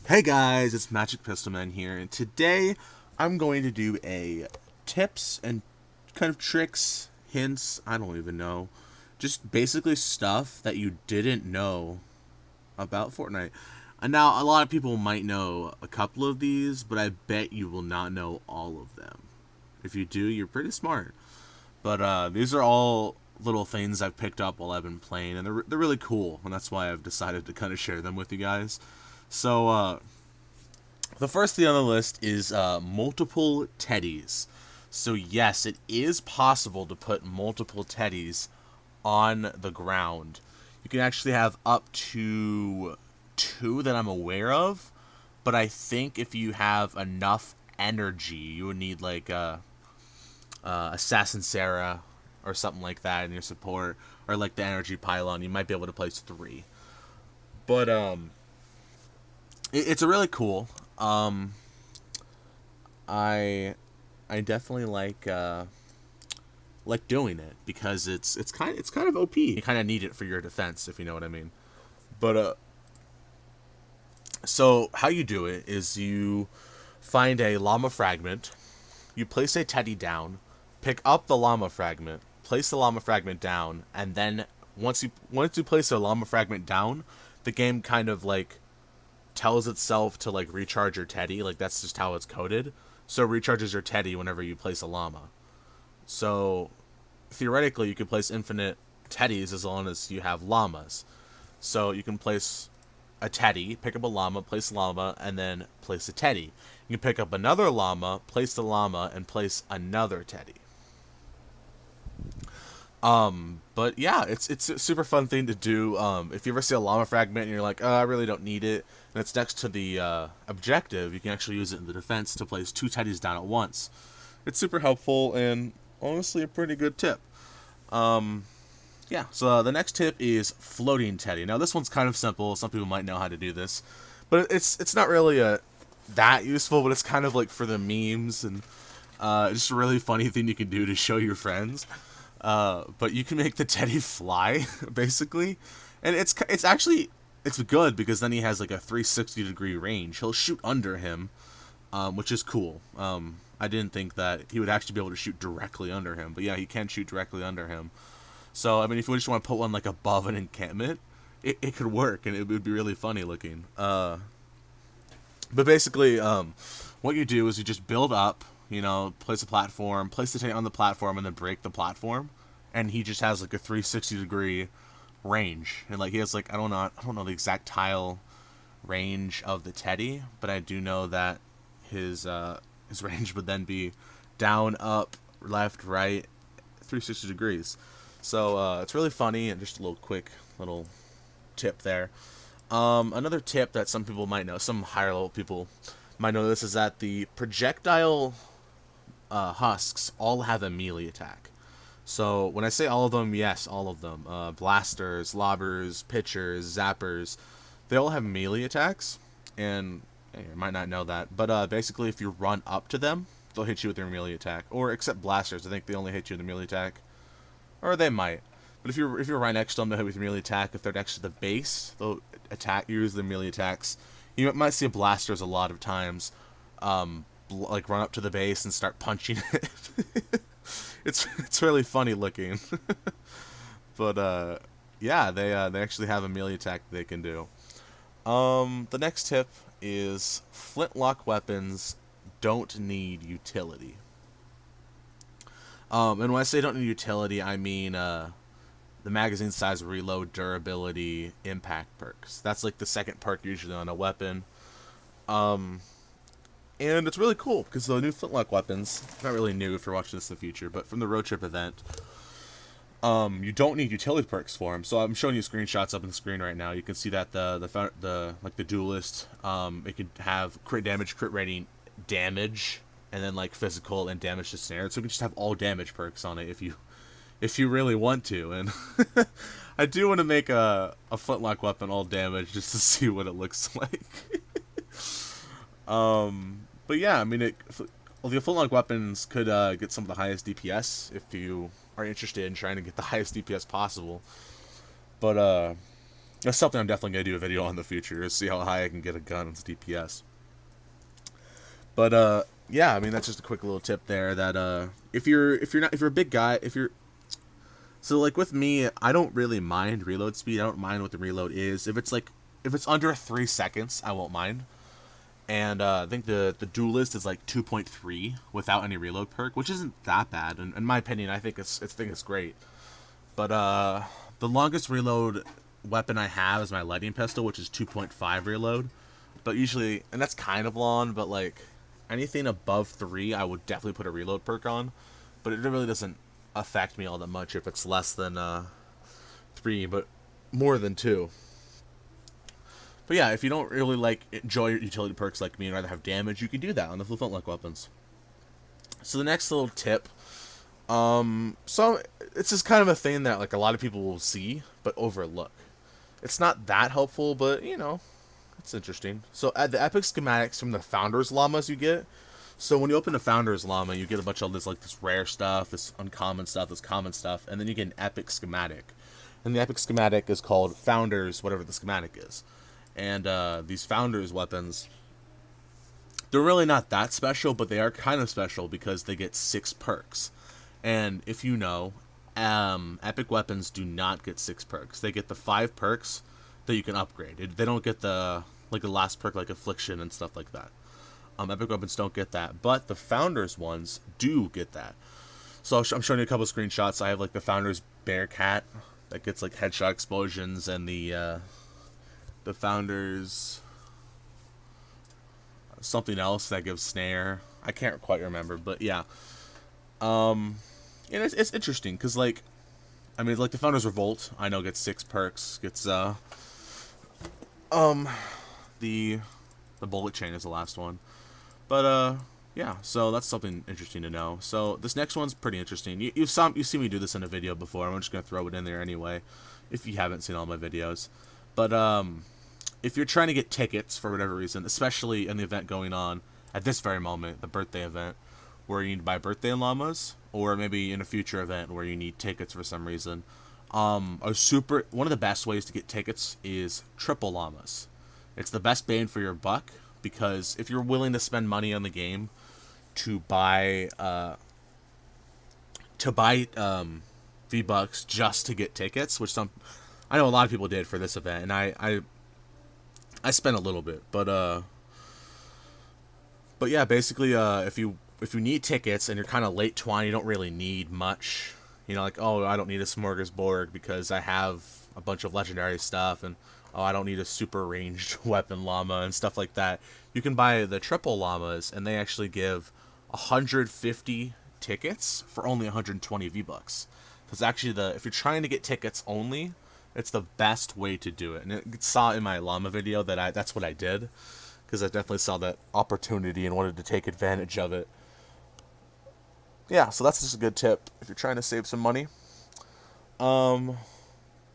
Hey guys, it's Magic Pistolman here, and today I'm going to do a tips and kind of tricks, hints, I don't even know, just basically stuff that you didn't know about Fortnite. And now, a lot of people might know a couple of these, but I bet you will not know all of them. If you do, you're pretty smart. But these are all little things I've picked up while I've been playing, and they're really cool, and that's why I've decided to kind of share them with you guys. So, the first thing on the list is multiple teddies. So yes, it is possible to put multiple teddies on the ground. You can actually have up to two that I'm aware of, but I think if you have enough energy, you would need like Assassin Sarah or something like that in your support, or like the energy pylon. You might be able to place three, but it's a really cool. Um, I I definitely like doing it because it's kind of OP. You kind of need it for your defense, if you know what I mean. But so how you do it is you find a llama fragment, you place a teddy down, pick up the llama fragment, place the llama fragment down, and then once you place a llama fragment down, the game kind of like tells itself to like recharge your teddy. Like that's just how it's coded. So it recharges your teddy whenever you place a llama. So theoretically, you could place infinite teddies as long as you have llamas. So you can place a teddy, pick up a llama, place a llama, and then place a teddy. You can pick up another llama, place the llama, and place another teddy. But yeah, it's a super fun thing to do. If you ever see a llama fragment and you're like, oh, I really don't need it, and it's next to the objective, you can actually use it in the defense to place two teddies down at once. It's super helpful and honestly a pretty good tip. Yeah, so the next tip is floating teddy. Now this one's kind of simple. Some people might know how to do this, but it's not really that useful. But it's kind of like for the memes and just a really funny thing you can do to show your friends. But you can make the teddy fly basically, and it's actually it's good because then he has like a 360-degree range. He'll shoot under him, which is cool. I didn't think that he would actually be able to shoot directly under him, but yeah, he can shoot directly under him. So, I mean, if you just want to put one like above an encampment, it could work, and it would be really funny looking. But basically, what you do is you just build up, place a platform, place the tank on the platform, and then break the platform, and he just has like a 360-degree range, and like he has like I don't know the exact tile range of the teddy, but I do know that his range would then be down, up, left, right, 360 degrees. So it's really funny and just a little quick little tip there. Another tip that some people might know, some higher level people might know this, is that the projectile husks all have a melee attack. So when I say all of them, yes, all of them. Blasters, lobbers, pitchers, zappers, they all have melee attacks. And you might not know that, but basically if you run up to them, they'll hit you with their melee attack. Or except blasters, I think they only hit you with their melee attack. Or they might. But if you're right next to them, they'll hit with melee attack. If they're next to the base, they'll use their melee attacks. You might see blasters a lot of times, like run up to the base and start punching it. it's really funny looking. But yeah, they actually have a melee attack they can do. The next tip is flintlock weapons don't need utility. And when I say don't need utility, I mean the magazine size, reload, durability, impact perks. That's like the second perk usually on a weapon. And it's really cool because the new flintlock weapons, not really new if you're watching this in the future, but from the road trip event, you don't need utility perks for them. So I'm showing you screenshots up on the screen right now. You can see that the like the duelist, it could have crit damage, crit rating, damage, and then like physical and damage to snare. So we can just have all damage perks on it if you really want to. And I do want to make a flintlock weapon all damage just to see what it looks like. But yeah, I mean, the flintlock weapons could get some of the highest DPS if you are interested in trying to get the highest DPS possible. But That's something I'm definitely gonna do a video on in the future, is see how high I can get a gun with DPS. But yeah, I mean that's just a quick little tip there. That if you're a big guy, if you're so like with me, I don't really mind reload speed. I don't mind what the reload is. If it's under 3 seconds, I won't mind. And I think the duelist is like 2.3 without any reload perk, which isn't that bad. In my opinion, I think it's great. But the longest reload weapon I have is my lighting pistol, which is 2.5 reload. But usually, and that's kind of long, but like anything above 3, I would definitely put a reload perk on. But it really doesn't affect me all that much if it's less than 3, but more than 2. But yeah, if you don't really like enjoy utility perks like me and rather have damage, you can do that on the flintlock weapons. So the next little tip, so it's just kind of a thing that like a lot of people will see but overlook. It's not that helpful, but you know, it's interesting. So the epic schematics from the founders llamas you get. So when you open a founders llama, you get a bunch of this rare stuff, this uncommon stuff, this common stuff, and then you get an epic schematic. And the epic schematic is called founders, whatever the schematic is. And these founders weapons, they're really not that special, but they are kind of special because they get 6 perks. And if you know, epic weapons do not get 6 perks. They get the 5 perks that you can upgrade. They don't get the last perk like affliction and stuff like that. Epic weapons don't get that, but the founders ones do get that. So I'm showing you a couple of screenshots. I have like the founders bearcat that gets like headshot explosions, and the founders something else that gives snare. I can't quite remember, but yeah. And it's interesting because like, I mean, like the founders revolt, I know gets 6 perks. Gets the bullet chain is the last one. But yeah, so that's something interesting to know. So this next one's pretty interesting. You've seen me do this in a video before. I'm just gonna throw it in there anyway, if you haven't seen all my videos. But if you're trying to get tickets for whatever reason, especially in the event going on at this very moment, the birthday event, where you need to buy birthday llamas, or maybe in a future event where you need tickets for some reason, one of the best ways to get tickets is triple llamas. It's the best bang for your buck, because if you're willing to spend money on the game to buy V-Bucks just to get tickets, which I know a lot of people did for this event, and I spent a little bit, but yeah, basically, if you need tickets and you're kind of late twine, you don't really need much. You know, like, oh, I don't need a smorgasbord because I have a bunch of legendary stuff, and oh, I don't need a super ranged weapon llama and stuff like that. You can buy the triple llamas, and they actually give 150 tickets for only 120 V-Bucks. That's actually if you're trying to get tickets only, it's the best way to do it. And it saw in my llama video that that's what I did, because I definitely saw that opportunity and wanted to take advantage of it. Yeah, so that's just a good tip if you're trying to save some money. The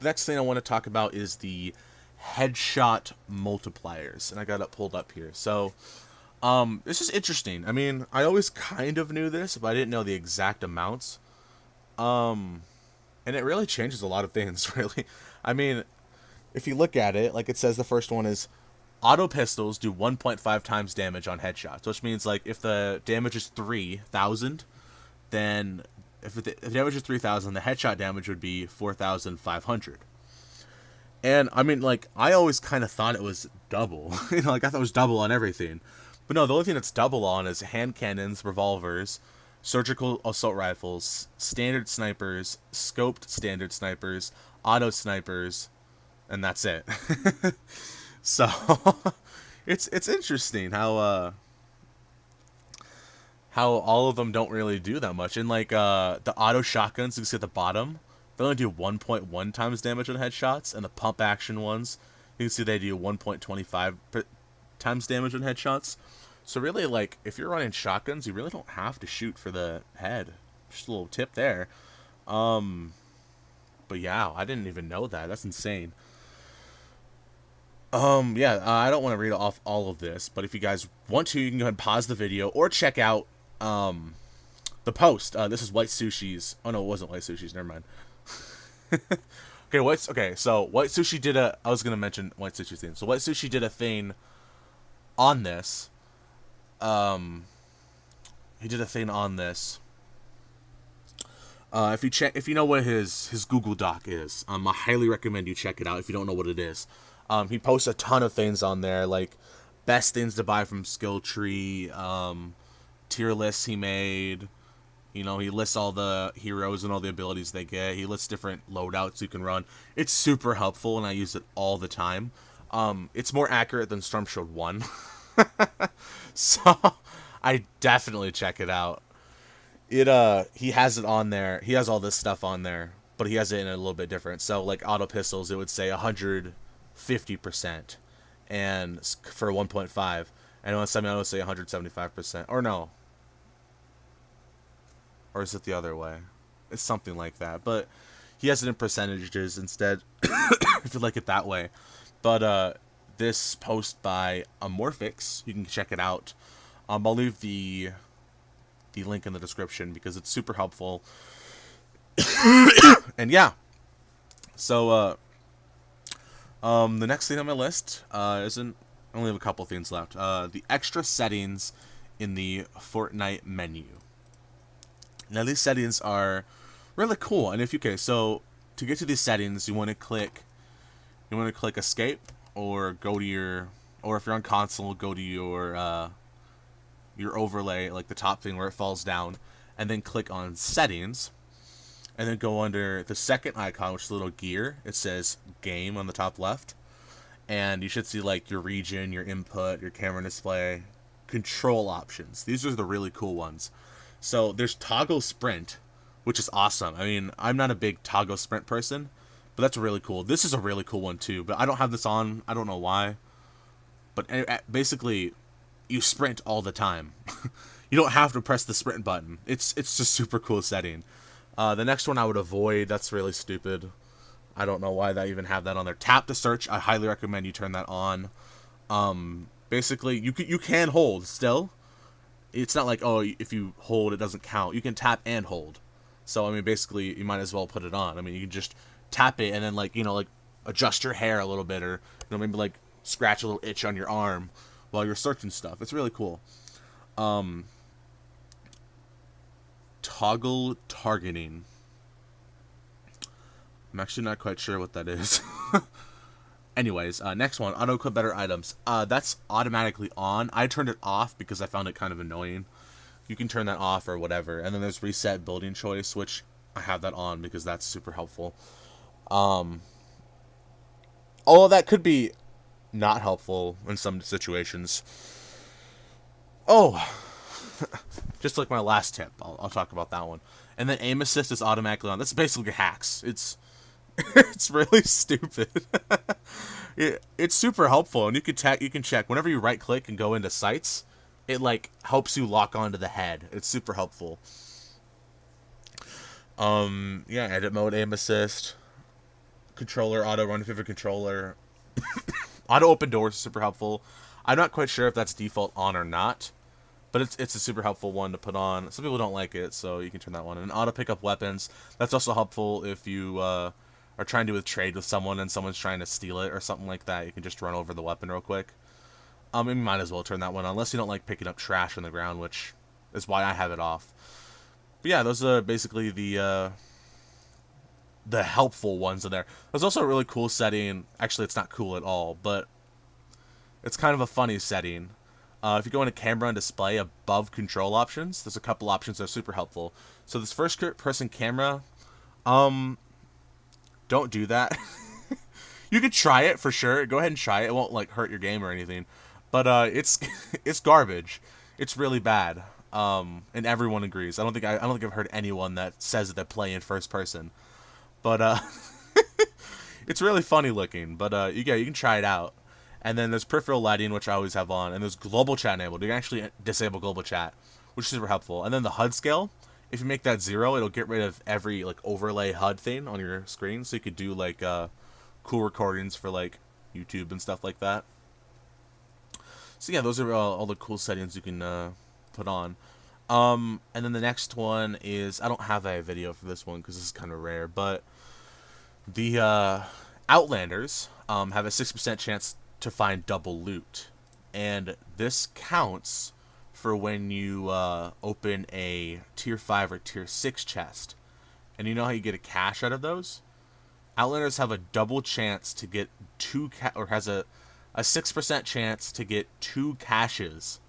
next thing I want to talk about is the headshot multipliers, and I got it pulled up here. So this is interesting. I mean, I always kind of knew this, but I didn't know the exact amounts. And it really changes a lot of things, really. I mean, if you look at it, like it says, the first one is auto pistols do 1.5 times damage on headshots, which means like if the damage is 3,000, then if the damage is 3,000, the headshot damage would be 4,500. And I mean, like, I always kind of thought it was double. You know, like I thought it was double on everything. But no, the only thing that's double on is hand cannons, revolvers, surgical assault rifles, standard snipers, scoped standard snipers, auto snipers, and that's it. So it's interesting how all of them don't really do that much. And like the auto shotguns, you can see at the bottom, they only do 1.1 times damage on headshots, and the pump action ones, you can see they do 1.25 times damage on headshots. So really, like, if you're running shotguns, you really don't have to shoot for the head. Just a little tip there. But yeah, I didn't even know that. That's insane. Yeah, I don't want to read off all of this, but if you guys want to, you can go ahead and pause the video or check out the post. This is White Sushi's. Oh no, it wasn't White Sushi's. Never mind. Okay, so White Sushi did a. I was gonna mention White Sushi thing. So White Sushi did a thing on this. Um, he did a thing on this. If you know what his Google Doc is, I highly recommend you check it out. If you don't know what it is, he posts a ton of things on there, like best things to buy from Skill Tree, tier lists he made. You know, he lists all the heroes and all the abilities they get. He lists different loadouts you can run. It's super helpful, and I use it all the time. It's more accurate than Storm Shield 1. So, I definitely check it out. He has it on there. He has all this stuff on there, but he has it in a little bit different. So, like auto pistols, it would say 150%, and for 1.5, and on semi-auto, say 175%. Or no, or is it the other way? It's something like that. But he has it in percentages instead, if you like it that way. But this post by Amorphix, you can check it out. I'll leave the link in the description because it's super helpful. And yeah, so the next thing on my list isn't. I only have a couple things left. The extra settings in the Fortnite menu. Now these settings are really cool, and so to get to these settings, you want to click escape, or go to your, or if you're on console, go to your overlay, like the top thing where it falls down, and then click on settings, and then go under the second icon, which is a little gear. It says game on the top left, and you should see like your region, your input, your camera display, control options. These are the really cool ones. So there's toggle sprint, which is awesome. I mean, I'm not a big toggle sprint person, but that's really cool. This is a really cool one too, but I don't have this on. I don't know why. But basically, you sprint all the time. You don't have to press the sprint button. It's just super cool setting. The next one I would avoid. That's really stupid. I don't know why they even have that on there. Tap to search. I highly recommend you turn that on. Basically, you can hold still. It's not like, oh, if you hold, it doesn't count. You can tap and hold. So, I mean, basically, you might as well put it on. I mean, you can just tap it and then, like, like, adjust your hair a little bit, or, maybe, like, scratch a little itch on your arm while you're searching stuff. It's really cool. Toggle targeting. I'm actually not quite sure what that is. Anyways, next one, auto-equip better items. That's automatically on. I turned it off because I found it kind of annoying. You can turn that off or whatever. And then there's reset building choice, which I have that on because that's super helpful. Although that could be not helpful in some situations. Oh, just like my last tip. I'll talk about that one. And then aim assist is automatically on. That's basically hacks. It's it's really stupid. It's super helpful, and you can check whenever you right click and go into sights. It like helps you lock onto the head. It's super helpful. Yeah, edit mode, aim assist, controller auto run favorite controller, auto open doors is super helpful. I'm not quite sure if that's default on or not, but it's a super helpful one to put on. Some people don't like it, so you can turn that one. And auto pick up weapons, that's also helpful if you are trying to trade with someone and someone's trying to steal it or something like that. You can just run over the weapon real quick. You might as well turn that one on, unless you don't like picking up trash on the ground, which is why I have it off. But yeah, those are basically the helpful ones in there. There's also a really cool setting. Actually, it's not cool at all, but it's kind of a funny setting. If you go into camera and display above control options, there's a couple options that are super helpful. So this first person camera, don't do that. You could try it for sure. Go ahead and try it. It won't like hurt your game or anything. But it's it's garbage. It's really bad. And everyone agrees. I don't think I've heard anyone that says that they play in first person. But it's really funny looking. But you can try it out. And then there's peripheral lighting, which I always have on, and there's global chat enabled. You can actually disable global chat, which is super helpful. And then the HUD scale, if you make that 0, it'll get rid of every like overlay HUD thing on your screen, so you could do like cool recordings for like YouTube and stuff like that. So yeah, those are all the cool settings you can put on. And then the next one is, I don't have a video for this one because this is kind of rare, but The Outlanders have a 6% chance to find double loot, and this counts for when you open a tier 5 or tier 6 chest. And you know how you get a cache out of those? Outlanders have a double chance to get or has a 6% chance to get 2 caches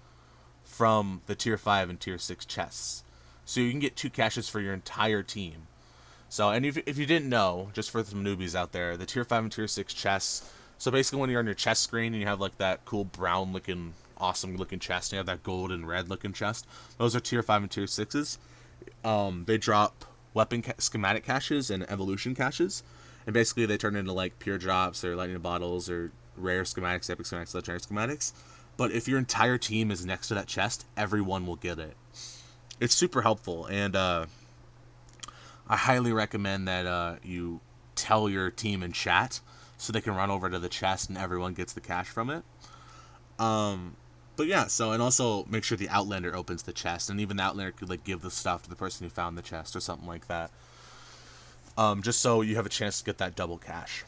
from the tier 5 and tier 6 chests. So you can get 2 caches for your entire team. So, and if you didn't know, just for some newbies out there, the tier 5 and tier 6 chests, so basically when you're on your chest screen and you have like that cool brown looking, awesome looking chest, and you have that gold and red looking chest, those are tier 5 and tier 6s. They drop weapon schematic caches and evolution caches, and basically they turn into like pure drops or lightning bottles or rare schematics, epic schematics, legendary schematics. But if your entire team is next to that chest, everyone will get it. It's super helpful, and I highly recommend that you tell your team in chat so they can run over to the chest and everyone gets the cash from it. But yeah, so, and also make sure the Outlander opens the chest, and even the Outlander could like give the stuff to the person who found the chest or something like that. Just so you have a chance to get that double cash.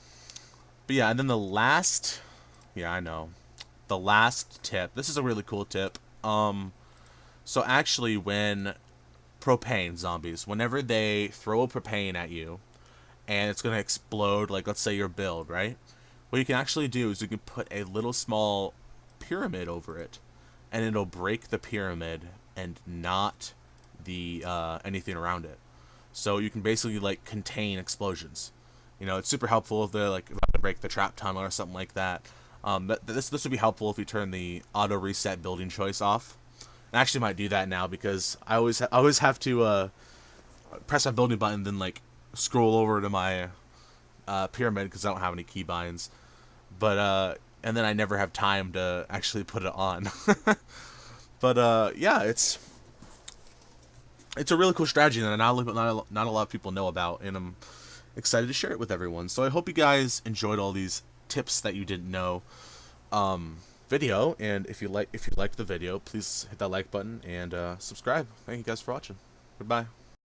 But yeah, and then the last, yeah, I know, the last tip. This is a really cool tip. So actually, when propane zombies, whenever they throw a propane at you, and it's gonna explode, like let's say your build, right? What you can actually do is you can put a little small pyramid over it, and it'll break the pyramid and not the anything around it. So you can basically like contain explosions. You know, it's super helpful if they're like about to break the trap tunnel or something like that. This would be helpful if you turn the auto reset building choice off. I actually might do that now because I always have to press my building button, then like scroll over to my pyramid because I don't have any keybinds. But and then I never have time to actually put it on. But yeah, it's a really cool strategy that not a lot of people know about, and I'm excited to share it with everyone. So I hope you guys enjoyed all these tips that you didn't know video, and if you liked the video, please hit that like button and subscribe. Thank you guys for watching. Goodbye.